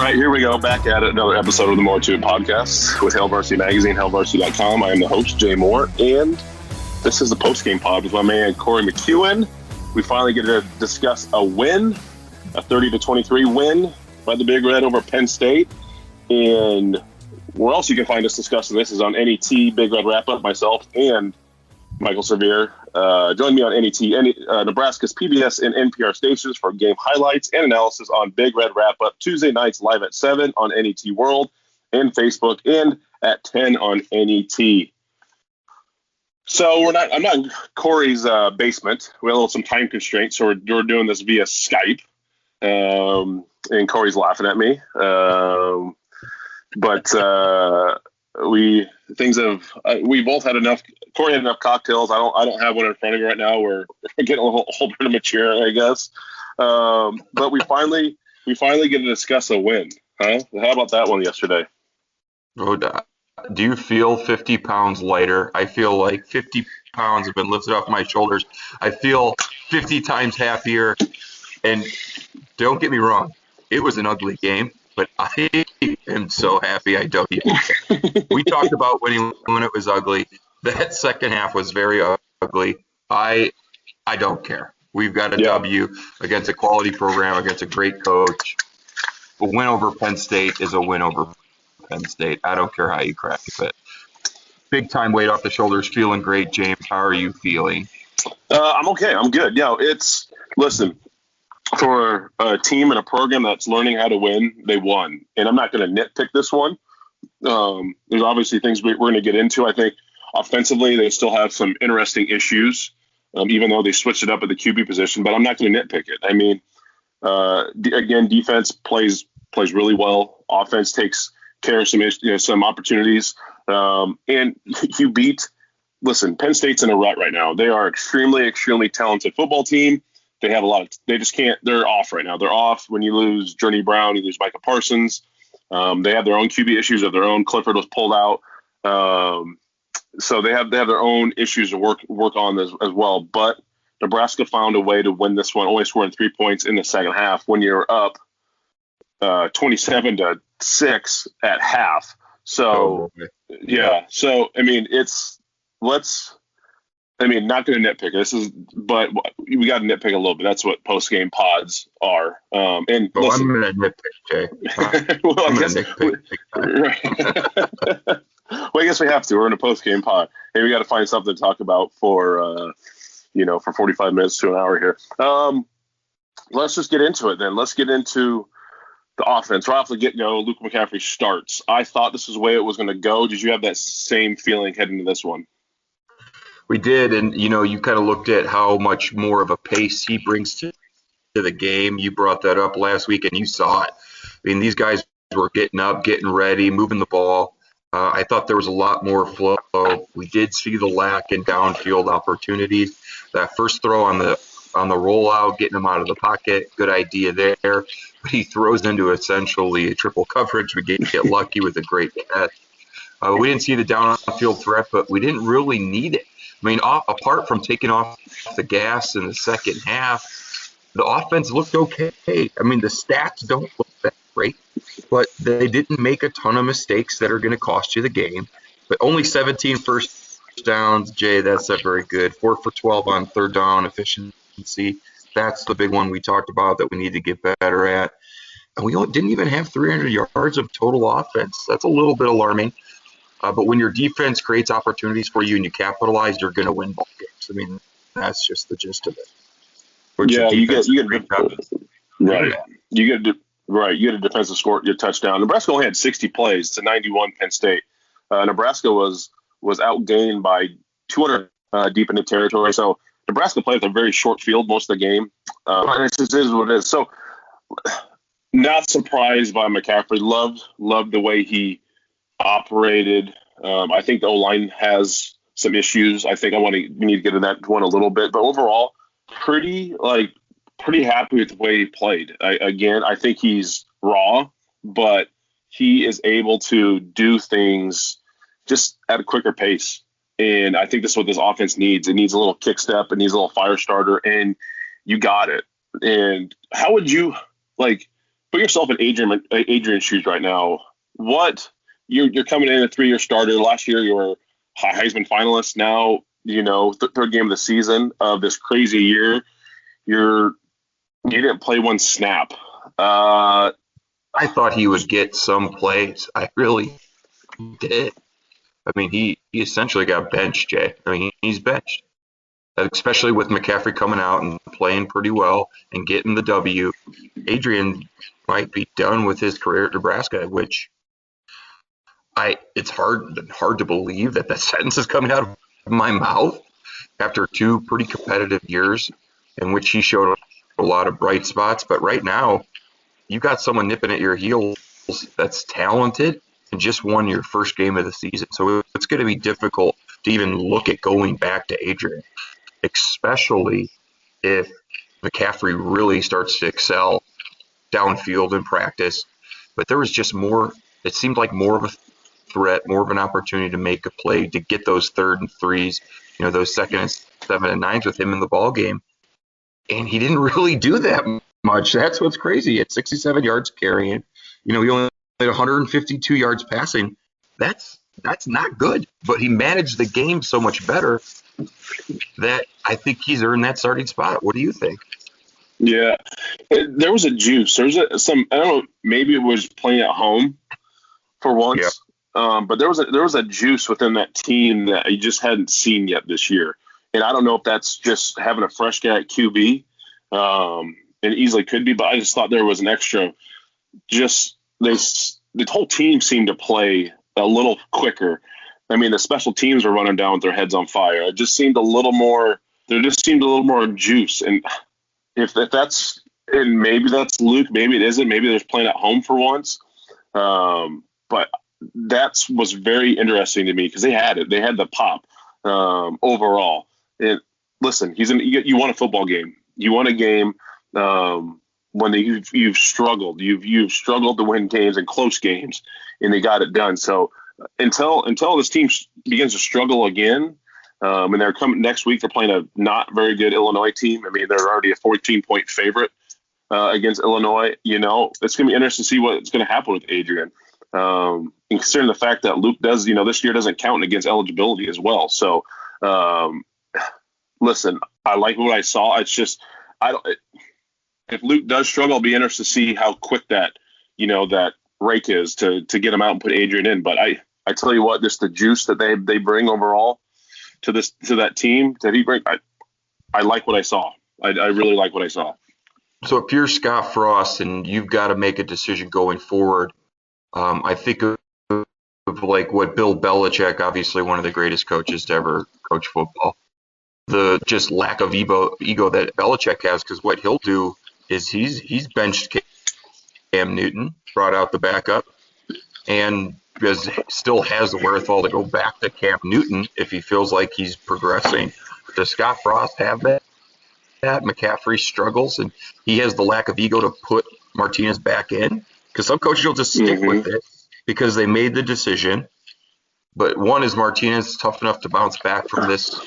right, here we go. Back at it. Another episode of the More To It podcast with Hail Varsity Magazine, hailvarsity.com. I am the host, Jay Moore, and this is the post-game pod with my man, Corey McKeon. We finally get to discuss a win, a 30-23 win by the Big Red over Penn State. And where else you can find us discussing this is on NET Big Red Wrap-Up, myself and Michael Severe. Join me on NET, Nebraska's PBS and NPR stations for game highlights and analysis on Big Red Wrap-Up Tuesday nights live at 7 on NET World and Facebook and at 10 on NET. So I'm not in Corey's basement. We have some time constraints, so we're doing this via Skype. And Corey's laughing at me. We both had enough. Corey had enough cocktails. I don't have one in front of me right now. We're getting a little older to mature, I guess. But we finally get to discuss a win. Huh? How about that one yesterday? Oh, do you feel 50 pounds lighter? I feel like 50 pounds have been lifted off my shoulders. I feel 50 times happier. And don't get me wrong, it was an ugly game, but I am so happy I don't even care. We talked about when it was ugly. That second half was very ugly. I don't care. We've got a W against a quality program, against a great coach. A win over Penn State is a win over Penn State. I don't care how you crack it. Big time weight off the shoulders, feeling great. James, how are you feeling? I'm okay. I'm good. Listen, for a team and a program that's learning how to win, they won. And I'm not going to nitpick this one. There's obviously things we're going to get into. I think offensively, they still have some interesting issues, even though they switched it up at the QB position. But I'm not going to nitpick it. I mean, again, defense plays really well. Offense takes care of some opportunities. And you beat. Listen, Penn State's in a rut right now. They are extremely, extremely talented football team. They have they just can't. They're off right now. They're off. When you lose Journey Brown, you lose Micah Parsons. They have their own QB issues of their own. Clifford was pulled out. So they have their own issues to work on as well. But Nebraska found a way to win this one, only scoring 3 points in the second half when you're up 27-6 at half. So So I mean, not going to nitpick. But we got to nitpick a little bit. That's what post-game pods are. I'm going to nitpick, Jay. Well, I guess we have to. We're in a post-game pod. Hey, we got to find something to talk about for 45 minutes to an hour here. Let's just get into it then. Let's get into the offense. Right off the get-go, Luke McCaffrey starts. I thought this was the way it was going to go. Did you have that same feeling heading to this one? We did, and you kind of looked at how much more of a pace he brings to the game. You brought that up last week, and you saw it. I mean, these guys were getting up, getting ready, moving the ball. I thought there was a lot more flow. We did see the lack in downfield opportunities. That first throw on the rollout, getting him out of the pocket, good idea there. But he throws into essentially a triple coverage. We get lucky with a great catch. We didn't see the downfield threat, but we didn't really need it. I mean, apart from taking off the gas in the second half, the offense looked okay. I mean, the stats don't look that great, but they didn't make a ton of mistakes that are going to cost you the game. But only 17 first downs, Jay, that's not very good. 4 for 12 on third down efficiency. That's the big one we talked about that we need to get better at. And we didn't even have 300 yards of total offense. That's a little bit alarming. But when your defense creates opportunities for you and you capitalize, you're going to win ball games. I mean, that's just the gist of it. You get a defensive score, your touchdown. Nebraska only had 60 plays to 91 Penn State. Nebraska was outgained by 200 deep into territory. So Nebraska played with a very short field most of the game. And it just is what it is. So not surprised by McCaffrey. Loved the way he operated. I think the O-line has some issues. I think we need to get in that one a little bit. But overall, pretty happy with the way he played. I think he's raw, but he is able to do things just at a quicker pace. And I think this is what this offense needs. It needs a little kick step. It needs a little fire starter, and you got it. And how would you, put yourself in Adrian's shoes right now. What you're coming in a 3-year starter. Last year you were Heisman finalist. Now, third game of the season of this crazy year, you didn't play one snap. I thought he would get some plays. I really did. I mean, he essentially got benched, Jay. I mean, he's benched, especially with McCaffrey coming out and playing pretty well and getting the W. Adrian might be done with his career at Nebraska, which it's hard to believe that sentence is coming out of my mouth after 2 pretty competitive years in which he showed a lot of bright spots. But right now, you got someone nipping at your heels that's talented and just won your first game of the season. So it's going to be difficult to even look at going back to Adrian, especially if McCaffrey really starts to excel downfield in practice. But there was just more, it seemed like more of a threat, more of an opportunity to make a play, to get those 3rd and 3s, those 2nd and 7 and 9s with him in the ball game. And he didn't really do that much. That's what's crazy. At 67 yards carrying, he only had 152 yards passing. That's not good. But he managed the game so much better that I think he's earned that starting spot. What do you think? Yeah, there was a juice. There was some. I don't know. Maybe it was playing at home for once. Yeah. But there was a juice within that team that you just hadn't seen yet this year. And I don't know if that's just having a fresh guy at QB. It easily could be, but I just thought there was an extra. The whole team seemed to play a little quicker. I mean, the special teams were running down with their heads on fire. It just seemed a little more. There just seemed a little more juice. And if that's, and maybe that's Luke, maybe it isn't. Maybe they're playing at home for once. But that was very interesting to me because they had it. They had the pop overall. And listen, you won a football game. You won a game when you've struggled. You've struggled to win games and close games, and they got it done. So until this team begins to struggle again, and they're coming next week, they're playing a not very good Illinois team. I mean, they're already a 14-point favorite against Illinois. It's going to be interesting to see what's going to happen with Adrian. And considering the fact that Luke does, this year doesn't count against eligibility as well. So, listen, I like what I saw. It's just, if Luke does struggle, I'll be interested to see how quick that rake is to get him out and put Adrian in. But I tell you what, just the juice that they bring overall to that team that he brings, I like what I saw. I really like what I saw. So if you're Scott Frost and you've got to make a decision going forward, I think of like what Bill Belichick, obviously one of the greatest coaches to ever coach football, the just lack of ego that Belichick has, because what he'll do is he's benched Cam Newton, brought out the backup, and still has the wherewithal to go back to Cam Newton if he feels like he's progressing. Does Scott Frost have that? McCaffrey struggles, and he has the lack of ego to put Martinez back in, because some coaches will just stick with it because they made the decision. But one, is Martinez tough enough to bounce back from this,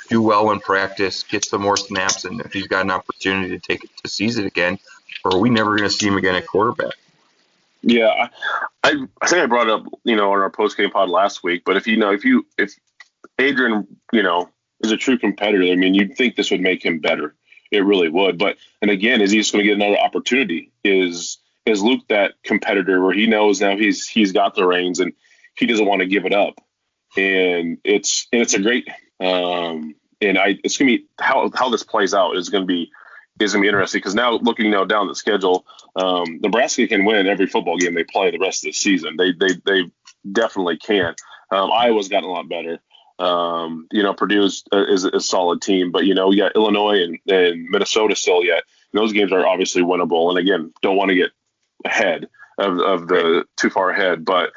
do well in practice, get some more snaps, and if he's got an opportunity to take it to seize it again, or are we never going to see him again at quarterback? Yeah, I think I brought it up, on our post game pod last week. But if Adrian, is a true competitor, I mean, you'd think this would make him better. It really would. But, and again, is he just going to get another opportunity? Is Luke that competitor where he knows now he's got the reins and he doesn't want to give it up? And it's a great it's going to be how this plays out is going to be interesting, because now looking down the schedule, Nebraska can win every football game they play the rest of the season. They definitely can. Iowa's gotten a lot better. Purdue is a solid team, but we got Illinois and Minnesota still yet. And those games are obviously winnable. And again, don't want to get ahead of the too far ahead, but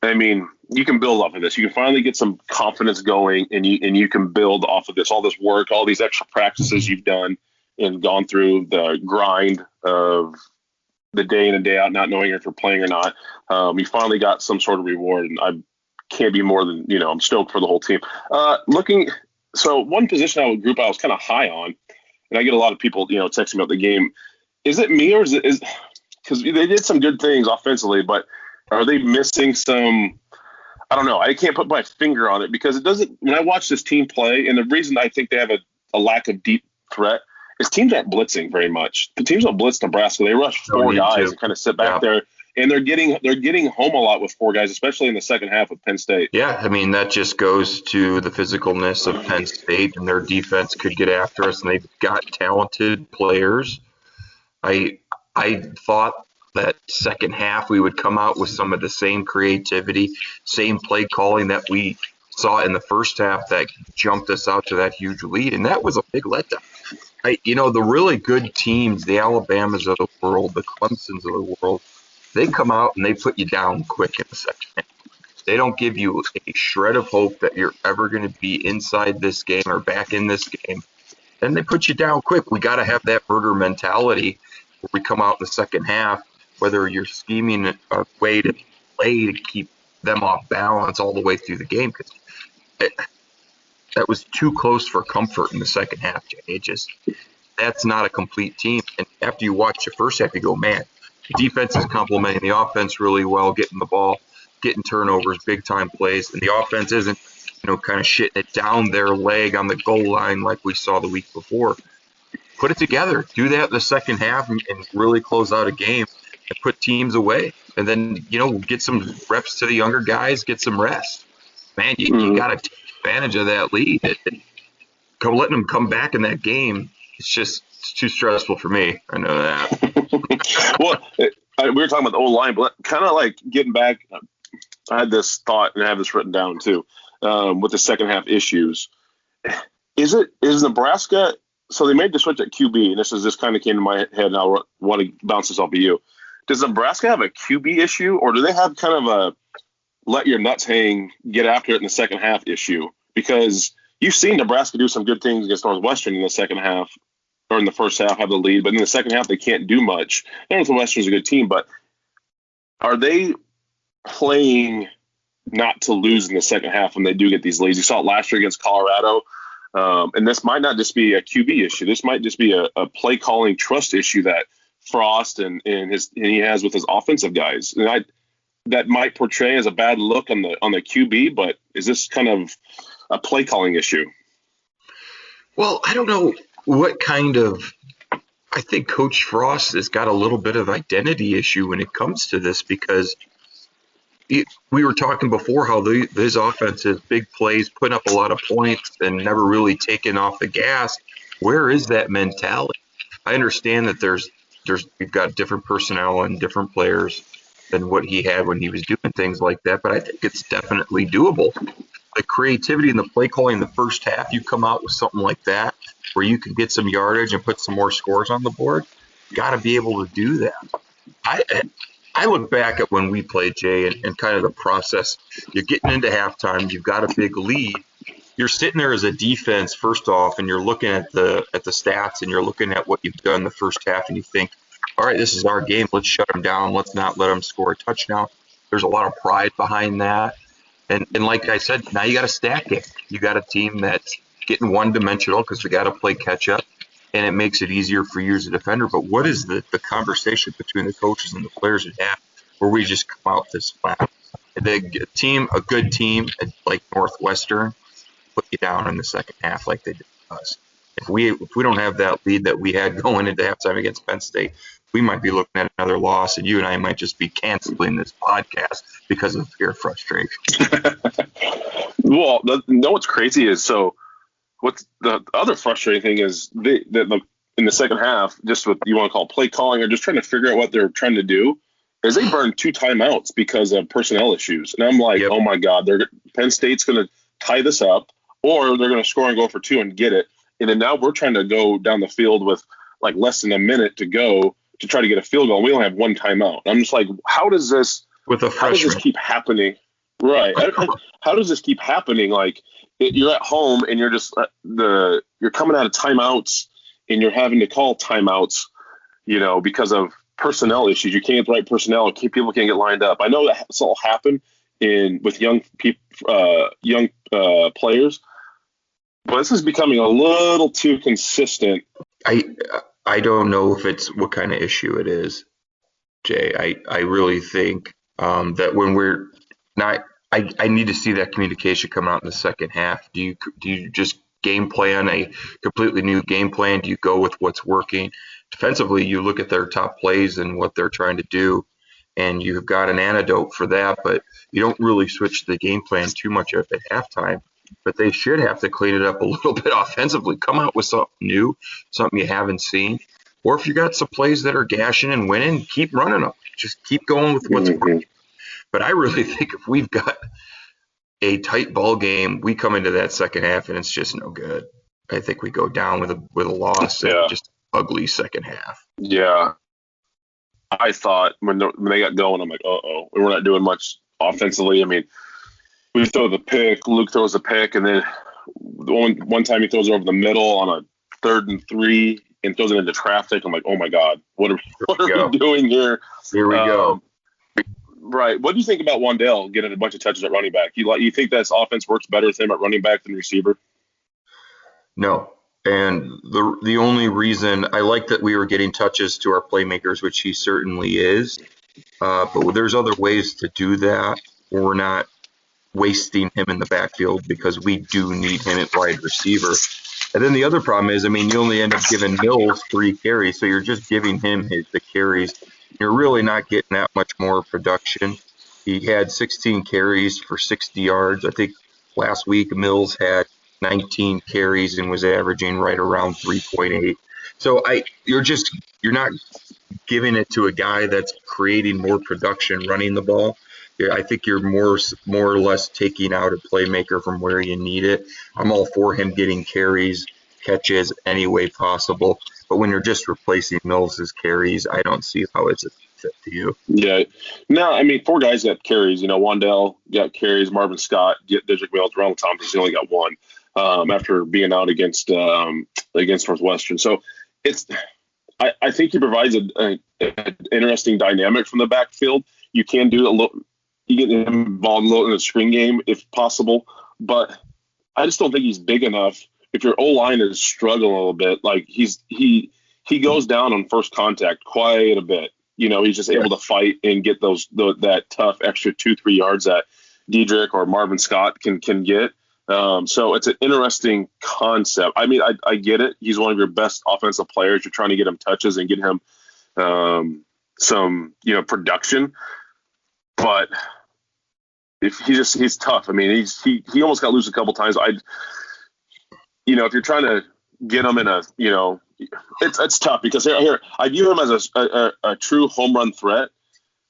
I mean, you can build off of this. You can finally get some confidence going, and you can build off of this, all this work, all these extra practices you've done and gone through the grind of the day in and day out, not knowing if you're playing or not. You finally got some sort of reward, and I can't be more than, I'm stoked for the whole team. So one position I was kind of high on, and I get a lot of people, texting about the game. Is it me, or is because they did some good things offensively, but are they missing some? I don't know. I can't put my finger on it because it doesn't. When I watch this team play, and the reason I think they have a lack of deep threat is teams aren't blitzing very much. The teams don't blitz Nebraska. They rush four guys and kind of sit back there, and they're getting home a lot with four guys, especially in the second half with Penn State. Yeah, I mean that just goes to the physicalness of Penn State, and their defense could get after us, and they've got talented players. I thought that second half we would come out with some of the same creativity, same play calling that we saw in the first half that jumped us out to that huge lead, and that was a big letdown. The really good teams, the Alabamas of the world, the Clemsons of the world, they come out and they put you down quick in the second half. They don't give you a shred of hope that you're ever going to be inside this game or back in this game. Then they put you down quick. We got to have that murder mentality where we come out in the second half, whether you're scheming a way to play to keep them off balance all the way through the game. Because that was too close for comfort in the second half, Jay. That's not a complete team. And after you watch the first half, you go, man, the defense is complementing the offense really well, getting the ball, getting turnovers, big-time plays. And the offense isn't, kind of shitting it down their leg on the goal line like we saw the week before. Put it together. Do that in the second half and really close out a game and put teams away. And then, get some reps to the younger guys, get some rest. Man, you got to take advantage of that lead. Letting them come back in that game, it's too stressful for me. I know that. Well, we were talking about the old line, but kind of like getting back, I had this thought, and I have this written down too, with the second half issues. Is Nebraska, so they made the switch at QB, and this kind of came to my head, and I want to bounce this off of you. Does Nebraska have a QB issue, or do they have kind of a let your nuts hang, get after it in the second half issue? Because you've seen Nebraska do some good things against Northwestern in the second half, or in the first half have the lead, but in the second half they can't do much. Northwestern's a good team, but are they playing not to lose in the second half when they do get these leads? You saw it last year against Colorado, and this might not just be a QB issue. This might just be a play calling trust issue that Frost and he has with his offensive guys. And that might portray as a bad look on the QB, but is this kind of a play calling issue? Well, I don't know what kind of. I think Coach Frost has got a little bit of identity issue when it comes to this, because we were talking before how his offense is big plays, putting up a lot of points, and never really taking off the gas. Where is that mentality? I understand that we've got different personnel and different players than what he had when he was doing things like that, but I think it's definitely doable. The creativity and the play calling in the first half, you come out with something like that where you can get some yardage and put some more scores on the board, got to be able to do that. I look back at when we played, Jay, and kind of the process. You're getting into halftime, you've got a big lead. You're sitting there as a defense, first off, and you're looking at the stats, and you're looking at what you've done the first half, and you think, all right, this is our game. Let's shut them down. Let's not let them score a touchdown. There's a lot of pride behind that. And like I said, now you got to stack it. You got a team that's getting one-dimensional because they got to play catch-up, and it makes it easier for you as a defender. But what is the conversation between the coaches and the players at half where we just come out this flat? A good team like Northwestern, put you down in the second half like they did to us. If we don't have that lead that we had going into halftime against Penn State, we might be looking at another loss, and you and I might just be canceling this podcast because of pure frustration. Well, what's crazy is, so what's the other frustrating thing is in the second half, just what you want to call play calling or just trying to figure out what they're trying to do, is they burned 2 timeouts because of personnel issues. And I'm like, Oh my God, Penn State's going to tie this up, or they're going to score and go for 2 and get it. And then now we're trying to go down the field with like less than a minute to go to try to get a field goal. We only have 1 timeout. I'm just like, how does this keep happening? Right. How does this keep happening? Like you're at home and you're just you're coming out of timeouts and you're having to call timeouts, because of personnel issues. You can't get the right personnel. People can't get lined up. I know that's all happened with young players. But this is becoming a little too consistent. I don't know if it's what kind of issue it is. Jay. I really think that when we're not, I need to see that communication come out in the second half. Do you just game plan a completely new game plan? Do you go with what's working? Defensively, you look at their top plays and what they're trying to do, and you've got an antidote for that, but you don't really switch the game plan too much up at halftime. But they should have to clean it up a little bit offensively. Come out with something new, something you haven't seen. Or if you got some plays that are gashing and winning, keep running them. Just keep going with what's working. But I really think if we've got a tight ball game, we come into that second half and it's just no good. I think we go down with a loss and just ugly second half. Yeah. I thought when they got going, I'm like, we're not doing much offensively. I mean, we throw the pick, Luke throws a pick, and then one time he throws it over the middle on a 3rd and 3 and throws it into traffic. I'm like, oh my God, what are we doing here? Here we go. Right. What do you think about Wandale getting a bunch of touches at running back? You think that offense works better with him at running back than receiver? No. And the only reason I like that we were getting touches to our playmakers, which he certainly is, but there's other ways to do that. We're not wasting him in the backfield because we do need him at wide receiver. And then the other problem is, I mean, you only end up giving Mills 3 carries, so you're just giving him the carries. You're really not getting that much more production. He had 16 carries for 60 yards. I think last week Mills had 19 carries and was averaging right around 3.8. So you're not giving it to a guy that's creating more production running the ball. I think you're more or less taking out a playmaker from where you need it. I'm all for him getting carries, catches any way possible. But when you're just replacing Mills' carries, I don't see how it's a fit to you. Yeah. No, I mean, 4 guys got carries. Wandale got carries, Marvin Scott, Dedrick Mills, Ronald Thompson. He only got 1 after being out against Northwestern. So I think he provides an interesting dynamic from the backfield. You can do a little. You get him involved a little in the screen game if possible, but I just don't think he's big enough. If your O-line is struggling a little bit, like he goes down on first contact quite a bit. He's just able to fight and get that tough extra 2-3 yards that Dedrick or Marvin Scott can get. So it's an interesting concept. I mean, I get it. He's one of your best offensive players. You're trying to get him touches and get him some production. But if he's tough. I mean, he almost got loose a couple times. If you're trying to get him in it's tough because here I view him as a true home run threat.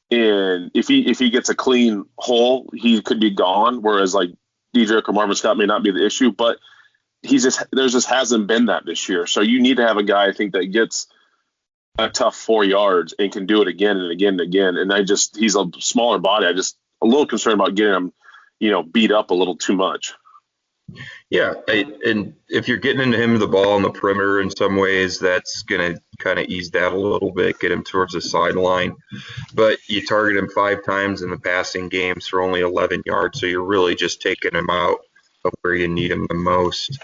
And if he gets a clean hole, he could be gone. Whereas like Dedrick or Marvin Scott may not be the issue, but there just hasn't been that this year. So you need to have a guy, I think, that gets a tough 4 yards and can do it again and again and again. And he's a smaller body. I just a little concerned about getting him, beat up a little too much. Yeah, and if you're getting into him the ball on the perimeter in some ways, that's going to kind of ease that a little bit, get him towards the sideline. But you target him 5 times in the passing games for only 11 yards, so you're really just taking him out of where you need him the most.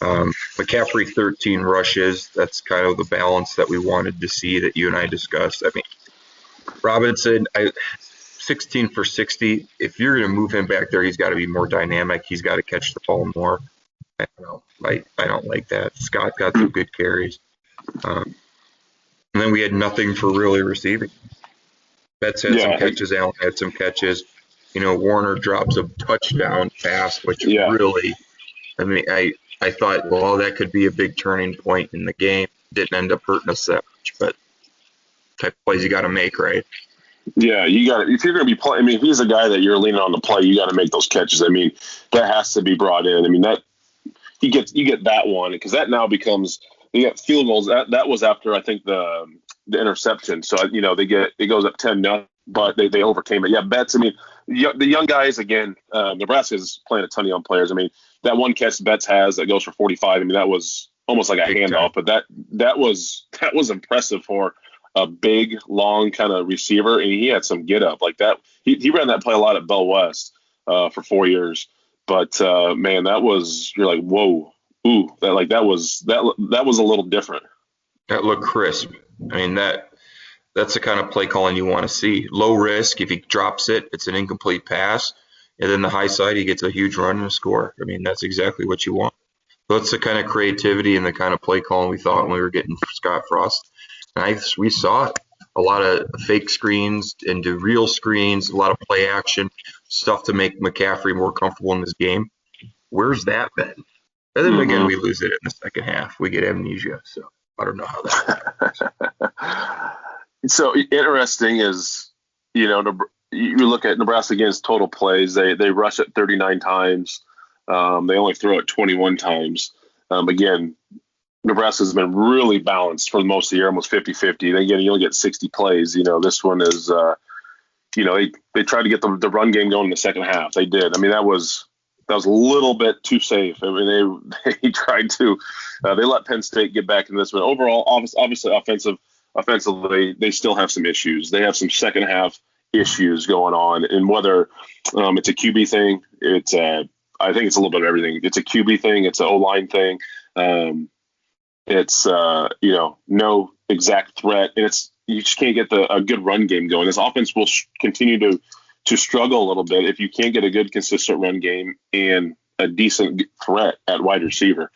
McCaffrey, 13 rushes. That's kind of the balance that we wanted to see that you and I discussed. I mean, Robinson, 16 for 60. If you're going to move him back there, he's got to be more dynamic. He's got to catch the ball more. I don't know. I don't like that. Scott got some good carries. And then we had nothing for really receiving. Betts had some catches. Allen had some catches. Warner drops a touchdown pass, which really, I mean, I thought, well, that could be a big turning point in the game. Didn't end up hurting us that much, but type of plays you got to make, right? Yeah, you got to. If you're going to be playing, I mean, if he's a guy that you're leaning on to play, you got to make those catches. I mean, that has to be brought in. I mean, that you get that one because that now becomes you get field goals. That was after I think the interception. So it goes up 10-0, but they overcame it. Yeah, Betts. I mean, the young guys again. Nebraska's playing a ton of young players. I mean, that one catch Betts has that goes for 45. I mean, that was almost like a handoff, but that was impressive for a big, long kind of receiver, and he had some get up like that. He ran that play a lot at Bell West for 4 years, but man, you're like, whoa, ooh, that was a little different. That looked crisp. I mean, That's the kind of play calling you want to see. Low risk. If he drops it, it's an incomplete pass. And then the high side, he gets a huge run and a score. I mean, that's exactly what you want. So that's the kind of creativity and the kind of play calling we thought when we were getting Scott Frost. And we saw it. A lot of fake screens into real screens, a lot of play action, stuff to make McCaffrey more comfortable in this game. Where's that been? And then again, we lose it in the second half. We get amnesia. So I don't know how that So interesting is, you look at Nebraska against total plays. They rush it 39 times. They only throw it 21 times. Again, Nebraska's been really balanced for most of the year, almost 50-50. Again, you only get 60 plays. This one is, they tried to get the run game going in the second half. They did. I mean, that was a little bit too safe. I mean, they tried to. They let Penn State get back in this one. Overall, obviously, offensively, they still have some issues. They have some second half issues going on, and whether it's a QB thing, I think it's a little bit of everything. It's a QB thing. It's an O-line thing. It's no exact threat, and you just can't get a good run game going. This offense will continue to struggle a little bit if you can't get a good consistent run game and a decent threat at wide receiver.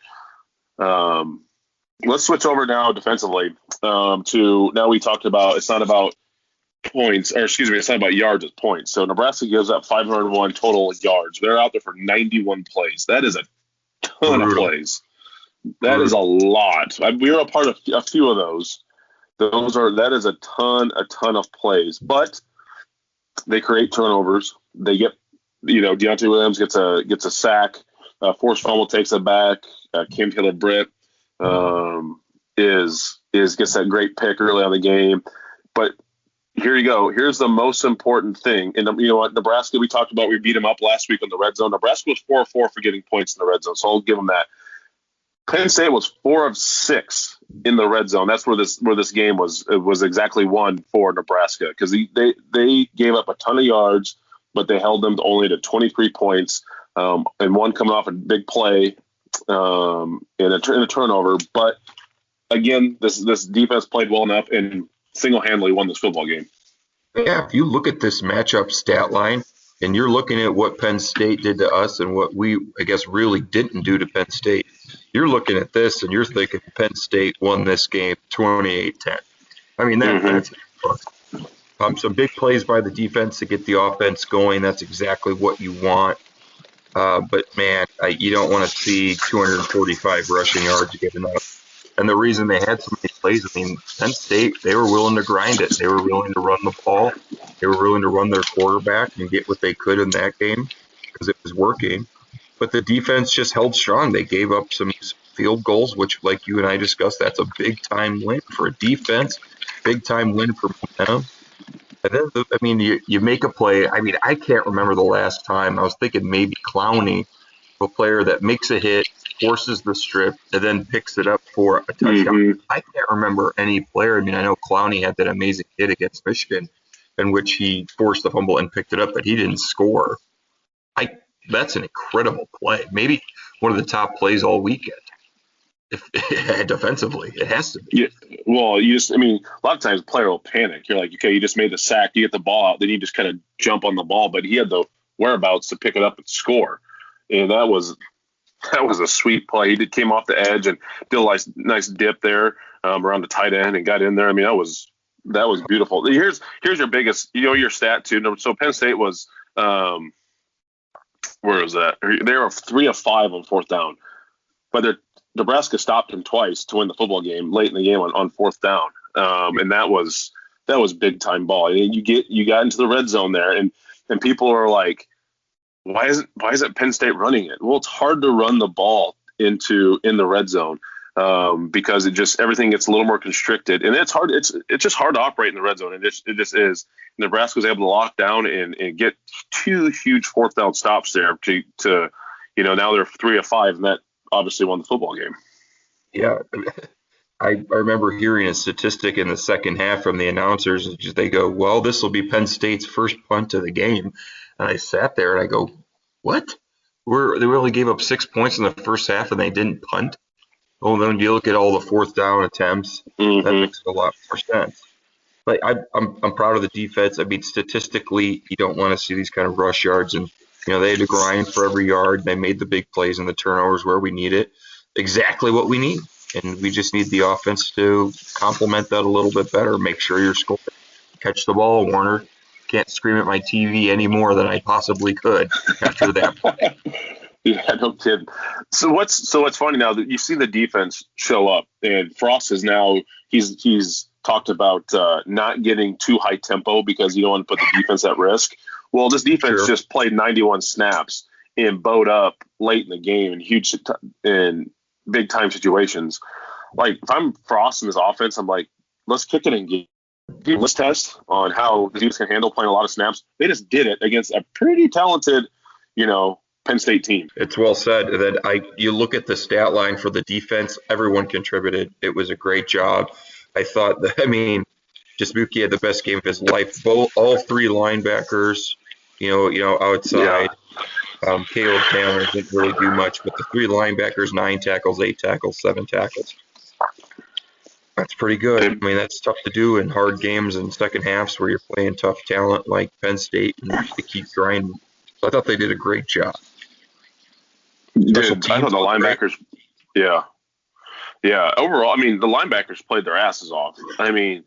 Let's switch over now defensively to now we talked about it's not about points, or excuse me, it's not about yards, it's points. So Nebraska gives up 501 total yards. They're out there for 91 plays. That is a ton of plays. That is a lot. We were a part of a few of those. That is a ton of plays. But they create turnovers. They get, Deontay Williams gets a sack. Forced fumble takes it back. Kim Taylor-Britt gets that great pick early on the game. But here you go. Here's the most important thing. And you know what, Nebraska, we talked about, we beat them up last week in the red zone. Nebraska was 4 of 4 for getting points in the red zone, so I'll give them that. Penn State was 4 of 6 in the red zone. That's where this game was exactly won for Nebraska, because they gave up a ton of yards, but they held them only to 23 points, and one coming off a big play in a turnover. But again, this defense played well enough and single-handedly won this football game. Yeah, if you look at this matchup stat line, and you're looking at what Penn State did to us and what we, I guess, really didn't do to Penn State, you're looking at this and you're thinking Penn State won this game 28-10. I mean, that's some big plays by the defense to get the offense going. That's exactly what you want. But, man, you don't want to see 245 rushing yards given up. And the reason they had so many plays, I mean, Penn State, they were willing to grind it. They were willing to run the ball. They were willing to run their quarterback and get what they could in that game because it was working. But the defense just held strong. They gave up some field goals, which, like you and I discussed, that's a big-time win for a defense, big-time win for momentum. And then, you make a play. I mean, I can't remember the last time. I was thinking maybe Clowney, a player that makes a hit, forces the strip, and then picks it up for a touchdown. I can't remember any player. I mean, I know Clowney had that amazing hit against Michigan in which he forced the fumble and picked it up, but he didn't score. That's an incredible play. Maybe one of the top plays all weekend. Defensively, it has to be. Yeah, well, a lot of times a player will panic. You're like, okay, you just made the sack, you get the ball out, then you just kind of jump on the ball. But he had the whereabouts to pick it up and score. And that was a sweet play. He came off the edge and did a nice dip there around the tight end and got in there. I mean, that was beautiful. Here's your biggest, your stat too. So Penn State was, where was that? They were 3 of 5 on fourth down, but Nebraska stopped him twice to win the football game late in the game on fourth down, and that was big time ball. And you got into the red zone there, and people are like, why isn't Penn State running it? Well, it's hard to run the ball in the red zone because everything gets a little more constricted, and it's hard. It's just hard to operate in the red zone. It just is. Nebraska was able to lock down and get 2 huge fourth down stops there to now they're 3 of 5, and that obviously won the football game. Yeah. I remember hearing a statistic in the second half from the announcers. They go, well, this will be Penn State's first punt of the game. And I sat there and I go, what? They only gave up 6 points in the first half and they didn't punt? Well, then you look at all the fourth down attempts, that makes a lot more sense. Like I'm proud of the defense. I mean, statistically, you don't want to see these kind of rush yards, and they had to grind for every yard. They made the big plays and the turnovers where we need it. Exactly what we need, and we just need the offense to complement that a little bit better. Make sure you're scoring. Catch the ball, Warner. Can't scream at my TV any more than I possibly could after that play. Yeah, no kidding. So what's funny now that you see the defense show up, and Frost is now he's talked about not getting too high tempo because you don't want to put the defense at risk. Well, this defense just played 91 snaps and bowed up late in the game in big time situations. Like if I'm Frost in his offense, I'm like, let's kick it and let's test on how the defense can handle playing a lot of snaps. They just did it against a pretty talented, Penn State team. It's well said. That you look at the stat line for the defense, everyone contributed. It was a great job. I thought Jasmuki had the best game of his life. All three linebackers, outside. Yeah. Caleb Chandler didn't really do much, but the three linebackers, 9 tackles, 8 tackles, 7 tackles. That's pretty good. I mean, that's tough to do in hard games and second halves where you're playing tough talent like Penn State and they keep grinding. So I thought they did a great job. I thought the linebackers, yeah. Overall, I mean, the linebackers played their asses off. I mean,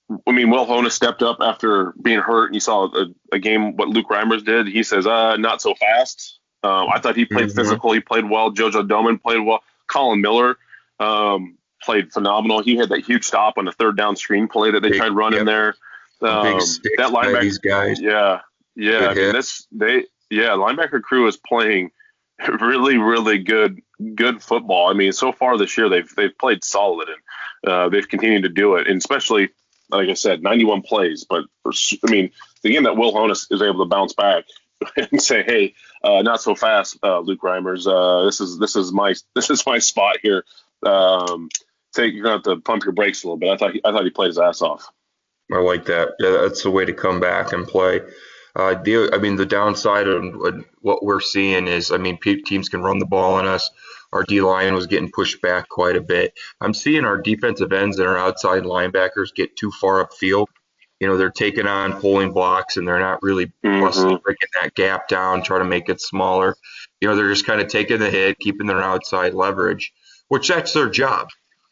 Will Hona stepped up after being hurt, and you saw a game what Luke Reimers did. He says, "Not so fast." I thought he played physical. He played well. JoJo Doman played well. Colin Miller played phenomenal. He had that huge stop on the third down screen play that they tried running there. Big sticks that linebacker, these guys. Yeah. I mean, linebacker crew is playing really, really good football. I mean, so far this year they've played solid and they've continued to do it, and especially like I said, 91 plays. But I mean, the game that Will Honas is able to bounce back and say, "Hey, not so fast, Luke Reimers. This is my spot here. You're gonna have to pump your brakes a little bit." I thought he played his ass off. I like that. Yeah, that's the way to come back and play. The downside of what we're seeing is, teams can run the ball on us. Our D-line was getting pushed back quite a bit. I'm seeing our defensive ends and our outside linebackers get too far upfield. They're taking on pulling blocks, and they're not really breaking that gap down, trying to make it smaller. They're just kind of taking the hit, keeping their outside leverage, which that's their job.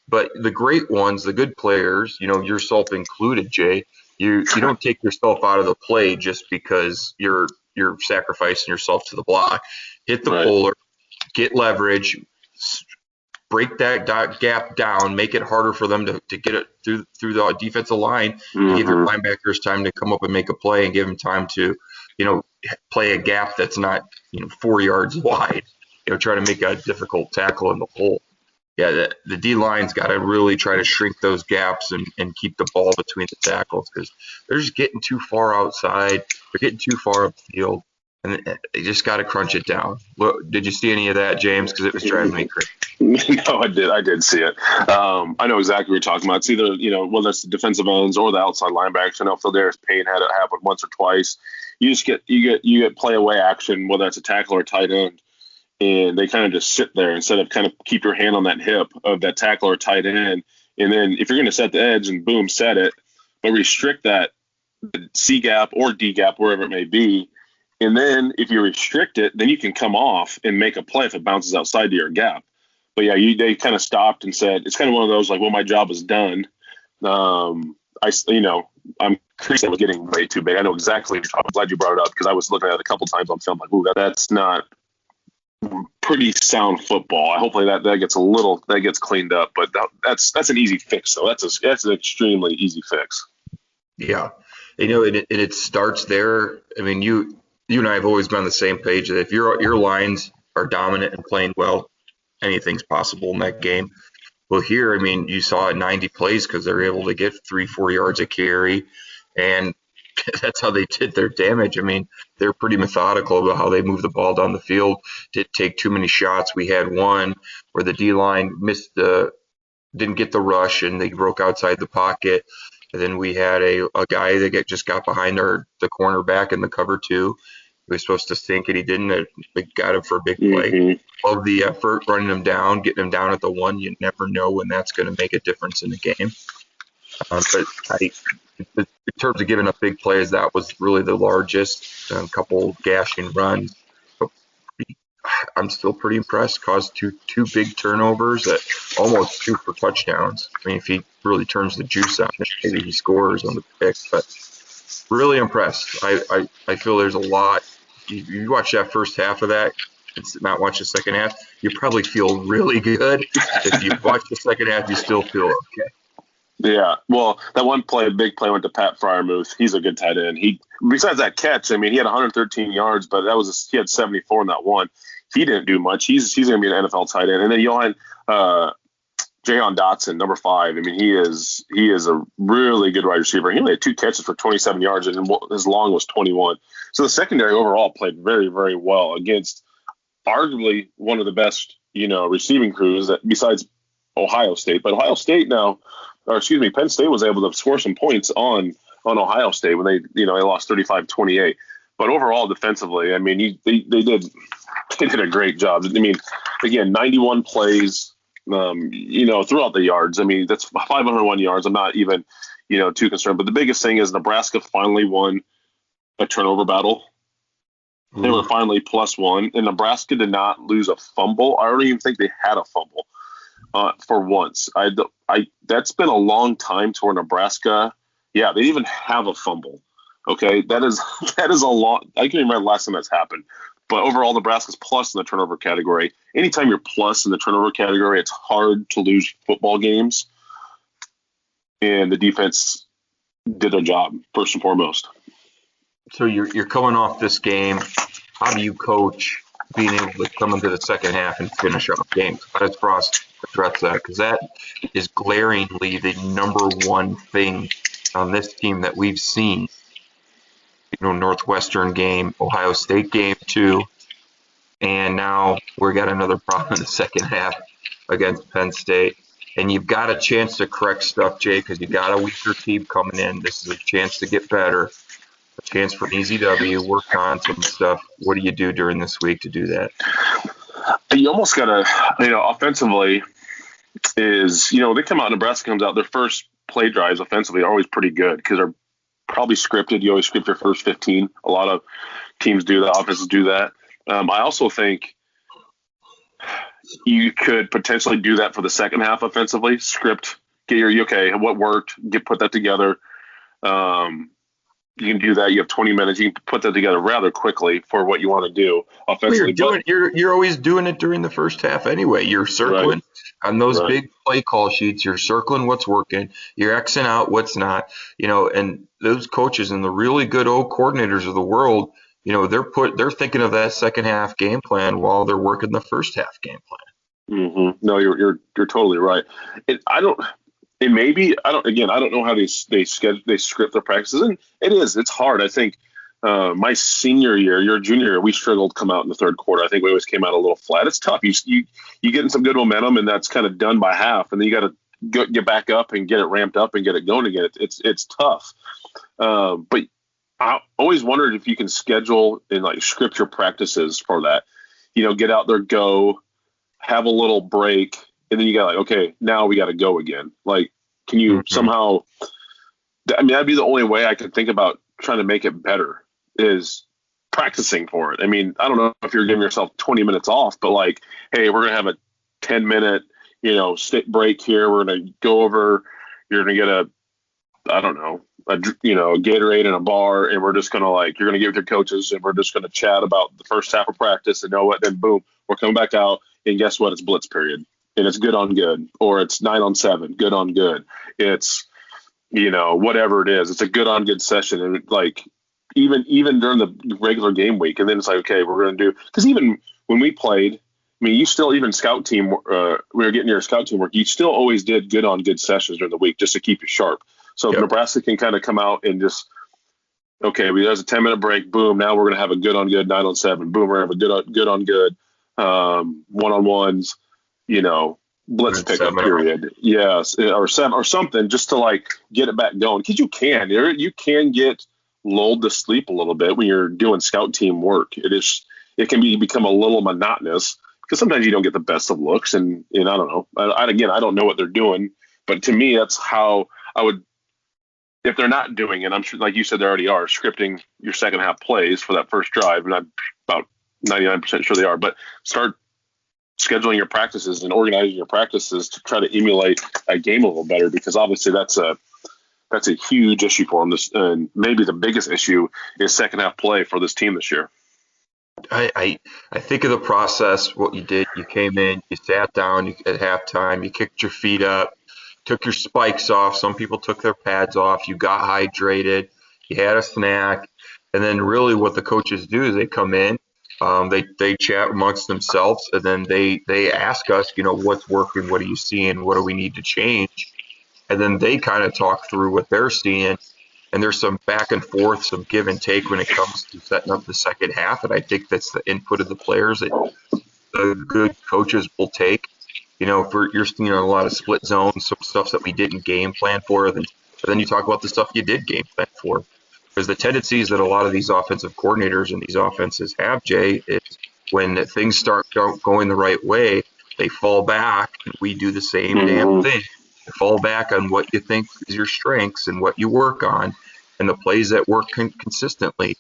But the great ones, the good players, yourself included, Jay, you don't take yourself out of the play just because you're sacrificing yourself to the block. Hit the puller, get leverage, break that gap down, make it harder for them to get it through the defensive line, and give your linebackers time to come up and make a play, and give them time to, play a gap that's not 4 yards wide. Try to make a difficult tackle in the hole. Yeah, the D-line's got to really try to shrink those gaps and keep the ball between the tackles, because they're just getting too far outside. They're getting too far upfield, and they just got to crunch it down. Did you see any of that, James? Because it was driving me crazy. No, I did see it. I know exactly what you're talking about. It's either, whether it's the defensive ends or the outside linebackers. I know Phildarius Payne had it happen once or twice. You get play away action, whether it's a tackle or a tight end. And they kind of just sit there instead of kind of keep your hand on that hip of that tackle or tight end. And then if you're going to set the edge and boom, set it, but restrict that C gap or D gap, wherever it may be. And then if you restrict it, then you can come off and make a play if it bounces outside to your gap. But yeah, they kind of stopped and said, it's kind of one of those like, well, my job is done. I'm was getting way too big. I know exactly. I'm glad you brought it up because I was looking at it a couple times on film like, ooh, that's not pretty sound football. Hopefully that gets cleaned up, but that's an easy fix though. That's an extremely easy fix. Yeah, and it starts there. I mean, you and I have always been on the same page that if your lines are dominant and playing well, anything's possible in that game. Well, here, you saw 90 plays because they're able to get 3-4 yards a carry, and that's how they did their damage. They're pretty methodical about how they move the ball down the field. Didn't take too many shots. We had one where the D-line didn't get the rush, and they broke outside the pocket. And then we had a guy that just got behind the cornerback in the cover two. He was supposed to sink it. He didn't. They got him for a big play. Love the effort, running him down, getting him down at the one. You never know when that's going to make a difference in the game. But in terms of giving up big plays, that was really the largest. A couple gashing runs. I'm still pretty impressed. Caused two big turnovers at almost 2 for touchdowns. I mean, if he really turns the juice on, maybe he scores on the pick. But really impressed. I feel there's a lot. You watch that first half of that, it's not watch the second half, you probably feel really good. If you watch the second half, you still feel okay. Yeah, well, that one play, big play, went to Pat Fryermuth. He's a good tight end. Besides that catch, I mean, he had 113 yards, but he had 74 in that one. He didn't do much. He's going to be an NFL tight end. And then Jahan Dotson, number 5. I mean, he is a really good wide receiver. He only had 2 catches for 27 yards, and his long was 21. So the secondary overall played very, very well against arguably one of the best, receiving crews that besides Ohio State. But Penn State was able to score some points on Ohio State when they lost 35-28. But overall, defensively, I mean, they did a great job. I mean, again, 91 plays, throughout the yards. I mean, that's 501 yards. I'm not even, too concerned. But the biggest thing is Nebraska finally won a turnover battle. Mm-hmm. They were finally +1, and Nebraska did not lose a fumble. I don't even think they had a fumble for once. That's been a long time to where Nebraska, they didn't even have a fumble. Okay, that is a lot. I can't remember the last time that's happened. But overall, Nebraska's plus in the turnover category. Anytime you're plus in the turnover category, it's hard to lose football games. And the defense did their job, first and foremost. So you're coming off this game. How do you coach being able to come into the second half and finish off games? How does Frost address that? Because that is glaringly the number one thing on this team that we've seen. Northwestern game, Ohio State game too, and now we got another problem in the second half against Penn State. And you've got a chance to correct stuff, Jay, because you got a weaker team coming in. This is a chance to get better, a chance for an easy W, work on some stuff. What do you do during this week to do that? You almost got to, offensively is, they come out, Nebraska comes out, their first play drives offensively are always pretty good because they're probably scripted. You always script your first 15. A lot of teams do that. Offenses do that. I also think you could potentially do that for the second half offensively. Script, what worked, put that together. You can do that. You have 20 minutes. You can put that together rather quickly for what you want to do offensively. You're always doing it during the first half anyway. You're circling on those big play call sheets. You're circling what's working. You're Xing out what's not. And those coaches and the really good old coordinators of the world, they're thinking of that second half game plan while they're working the first half game plan. Mm-hmm. No, you're totally right. I don't know how they script their practices, and it's hard. I think my senior year, your junior year, we struggled to come out in the third quarter. I think we always came out a little flat. It's tough. You get in some good momentum, and that's kind of done by half, and then you got to get back up and get it ramped up and get it going again. It's tough. But I always wondered if you can schedule and script your practices for that. Get out there, go, have a little break. And then you got okay, now we got to go again. Can you somehow? I mean, that'd be the only way I could think about trying to make it better is practicing for it. I mean, I don't know if you're giving yourself 20 minutes off, but hey, we're gonna have a 10-minute, break here. We're gonna go over. You're gonna get a Gatorade in a bar, and we're just gonna you're gonna give it to coaches, and we're just gonna chat about the first half of practice, and then boom, we're coming back out, and guess what? It's blitz period. And it's good on good, or it's 9 on 7, good on good. It's, whatever it is, it's a good on good session. And even during the regular game week, and then it's okay, we're going to do, because even when we played, I mean, you still, even scout team, we were getting your scout team work, you still always did good on good sessions during the week just to keep you sharp. So if Nebraska can kind of come out and just, there's a 10-minute break, boom, now we're going to have a good on good 9 on 7, boom, we're going to have a good on good one-on-ones, blitz pickup period. Yes. Or something just to get it back going. Cause you can get lulled to sleep a little bit when you're doing scout team work. It can become a little monotonous because sometimes you don't get the best of looks, and I don't know. I don't know what they're doing, but to me, that's how I would, if they're not doing it, I'm sure, like you said, they already are scripting your second half plays for that first drive, and I'm about 99% sure they are. But start scheduling your practices and organizing your practices to try to emulate a game a little better, because obviously that's a huge issue for them. This, and maybe the biggest issue is second half play for this team this year. I think of the process, what you did. You came in, you sat down at halftime, you kicked your feet up, took your spikes off. Some people took their pads off. You got hydrated. You had a snack. And then really what the coaches do is they come in, they chat amongst themselves, and then they ask us, what's working, what are you seeing, what do we need to change? And then they kind of talk through what they're seeing. And there's some back and forth, some give and take when it comes to setting up the second half. And I think that's the input of the players that the good coaches will take. For you're seeing a lot of split zones, some stuff that we didn't game plan for. But then you talk about the stuff you did game plan for. Because the tendencies that a lot of these offensive coordinators and these offenses have, Jay, is when things start going the right way, they fall back, and we do the same damn thing. Fall back on what you think is your strengths and what you work on and the plays that work consistently.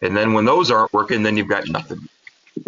And then when those aren't working, then you've got nothing.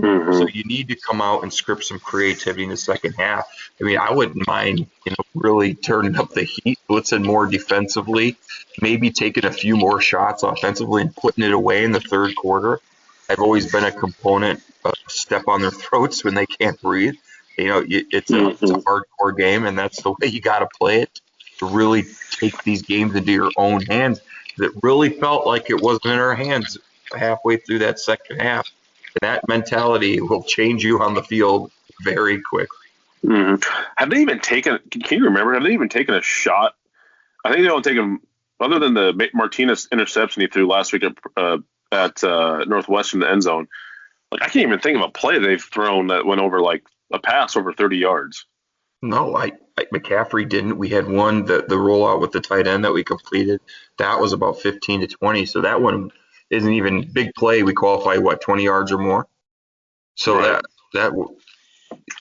So you need to come out and script some creativity in the second half. I mean, I wouldn't mind, really turning up the heat, blitzing more defensively, maybe taking a few more shots offensively and putting it away in the third quarter. I've always been a component of step on their throats when they can't breathe. It's a hardcore game, and that's the way you got to play it, to really take these games into your own hands. It really felt like it wasn't in our hands halfway through that second half. And that mentality will change you on the field very quick. Have they even taken – can you remember? Have they even taken a shot? I think they don't take them – other than the Martinez interception he threw last week at Northwestern, the end zone. Like, I can't even think of a play they've thrown that went over like a pass over 30 yards. No, McCaffrey didn't. We had one, the rollout with the tight end that we completed. That was about 15 to 20. So that one isn't even big play. We qualify, 20 yards or more. So right. that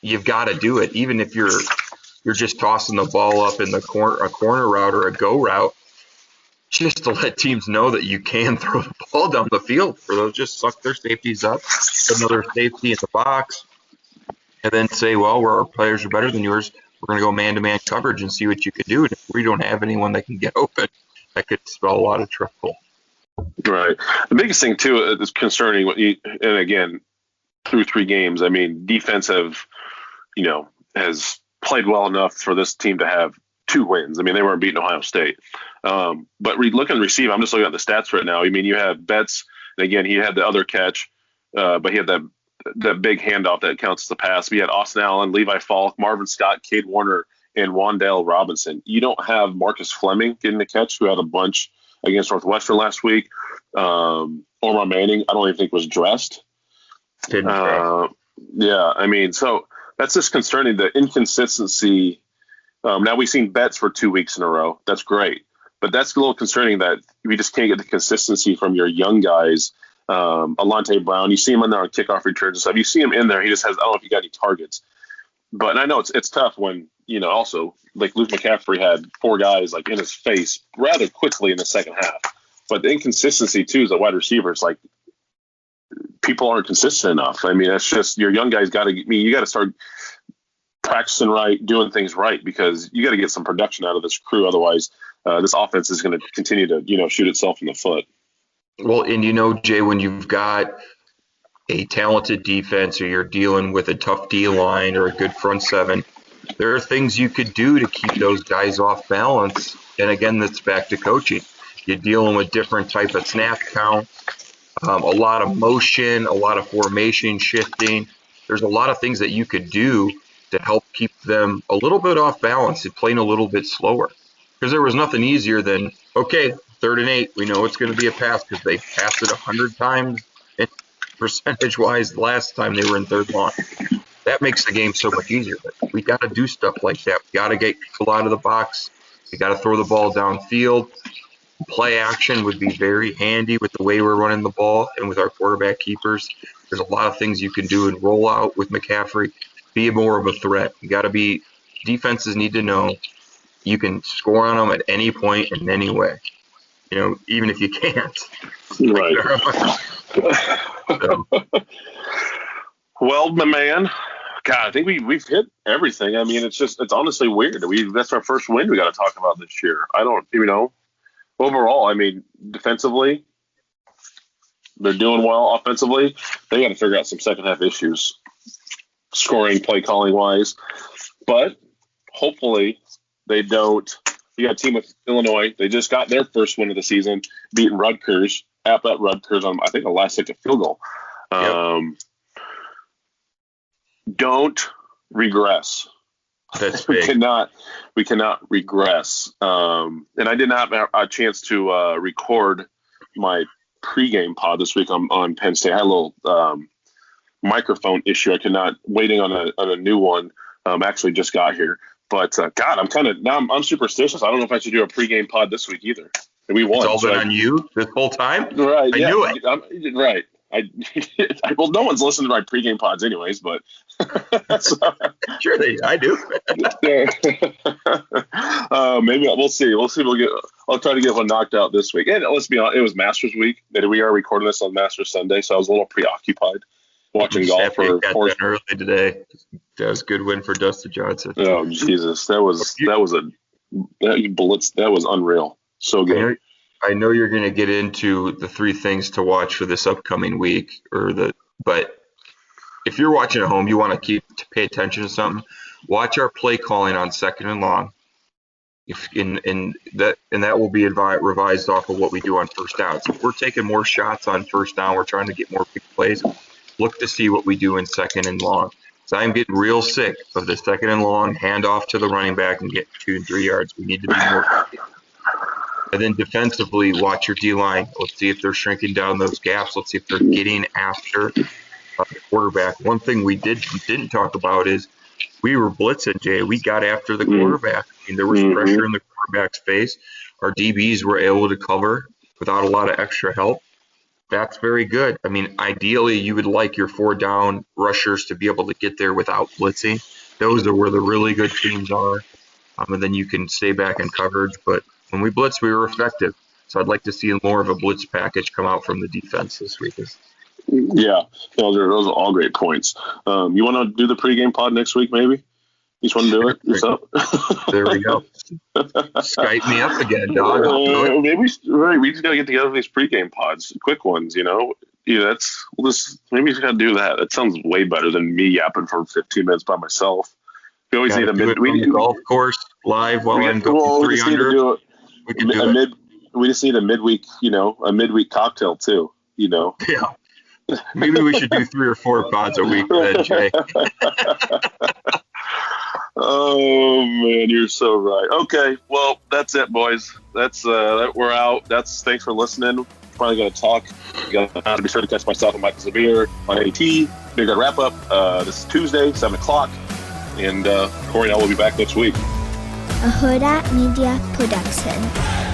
you've got to do it. Even if you're just tossing the ball up in a corner route or a go route, just to let teams know that you can throw the ball down the field, or they'll just suck their safeties up, another safety in the box, and then say, well, our players are better than yours. We're going to go man-to-man coverage and see what you can do. And if we don't have anyone that can get open, that could spell a lot of trouble. Right. The biggest thing, too, is concerning, and again, through 3 games, I mean, defense has played well enough for this team to have 2 wins. I mean, they weren't beating Ohio State. But look and receive, I'm just looking at the stats right now. I mean, you have Betts, and again, he had the other catch, but he had that big handoff that counts as a pass. We had Austin Allen, Levi Falk, Marvin Scott, Cade Warner, and Wandale Robinson. You don't have Marcus Fleming getting the catch, who had a bunch against Northwestern last week. Omar Manning, I don't even think was dressed. Yeah, I mean, so that's just concerning, the inconsistency. Now we've seen Betts for 2 weeks in a row. That's great. But that's a little concerning that we just can't get the consistency from your young guys. Alante Brown, you see him in there on kickoff returns and stuff. You see him in there. He just has, I don't know if he got any targets. But I know it's tough when, also like Luke McCaffrey had 4 guys like in his face rather quickly in the second half. But the inconsistency, too, is a wide receiver. It's like people aren't consistent enough. I mean, it's just your young guys you got to start practicing right, doing things right, because you got to get some production out of this crew. Otherwise, this offense is going to continue to, shoot itself in the foot. Well, and Jay, when you've got a talented defense or you're dealing with a tough D line or a good front seven, there are things you could do to keep those guys off balance. And again, that's back to coaching. You're dealing with different type of snap count, a lot of motion, a lot of formation shifting. There's a lot of things that you could do to help keep them a little bit off balance and playing a little bit slower. Because there was nothing easier than, okay, 3rd and 8, we know it's going to be a pass because they passed it 100 times percentage-wise last time they were in 3rd long. That makes the game so much easier. But we got to do stuff like that. We got to get people out of the box. We got to throw the ball downfield. Play action would be very handy with the way we're running the ball and with our quarterback keepers. There's a lot of things you can do and roll out with McCaffrey. Be more of a threat. You got to be – defenses need to know you can score on them at any point in any way. Even if you can't. Right. So. Well, my man, God, I think we've hit everything. I mean, it's honestly weird. That's our first win we got to talk about this year. I don't, overall, I mean, defensively, they're doing well. Offensively, they got to figure out some second half issues, scoring, play calling wise. But hopefully they don't. You got a team with Illinois. They just got their first win of the season, beating Rutgers at Rutgers on, I think, a last-second field goal. Yep. Don't regress. That's big. We cannot regress. And I did not have a chance to record my pregame pod this week on Penn State. I had a little microphone issue. I could not, waiting on a new one. Actually just got here. But God, I'm superstitious. I don't know if I should do a pregame pod this week either. And we won. It's all been on you this whole time? Right. I knew it. Right. Well, no one's listening to my pregame pods anyways, but Sure I do. Maybe we'll see. I'll try to get one knocked out this week. And let's be honest, it was Masters week. We are recording this on Masters Sunday, so I was a little preoccupied watching golf for early today. That was a good win for Dustin Johnson. Oh Jesus, that was unreal. So good. I know you're going to get into the 3 things to watch for this upcoming week, but if you're watching at home, you want to pay attention to something. Watch our play calling on second and long. That will be revised off of what we do on first down. So if we're taking more shots on first down, we're trying to get more big plays. Look to see what we do in second and long. So I'm getting real sick of the second and long handoff to the running back and get 2 and 3 yards. We need to be more. And then defensively, watch your D-line. Let's see if they're shrinking down those gaps. Let's see if they're getting after the quarterback. One thing we didn't talk about is we were blitzing, Jay. We got after the quarterback. I mean, there was pressure in the quarterback's face. Our DBs were able to cover without a lot of extra help. That's very good. I mean, ideally, you would like your 4-down rushers to be able to get there without blitzing. Those are where the really good teams are. And then you can stay back in coverage. But when we blitz, we were effective. So I'd like to see more of a blitz package come out from the defense this week. Yeah, those are all great points. You want to do the pregame pod next week, maybe? You just want to do it yourself? There we go. Skype me up again, dog. Maybe we just got to get together for these pregame pods, quick ones, Yeah, maybe we just got to do that. That sounds way better than me yapping for 15 minutes by myself. We always need a golf course live while I'm going 300. We just need a midweek, a midweek cocktail too, Yeah. Maybe we should do 3 or 4 pods a week then, Jay. Oh man, you're so right. Okay, well that's it, boys. That's we're out. Thanks for listening. Finally gonna talk. Be sure to catch myself and Michael Zabir on AT. Big Red Wrap Up. This is Tuesday, 7:00, and Corey and I will be back next week. A Huda Media Production.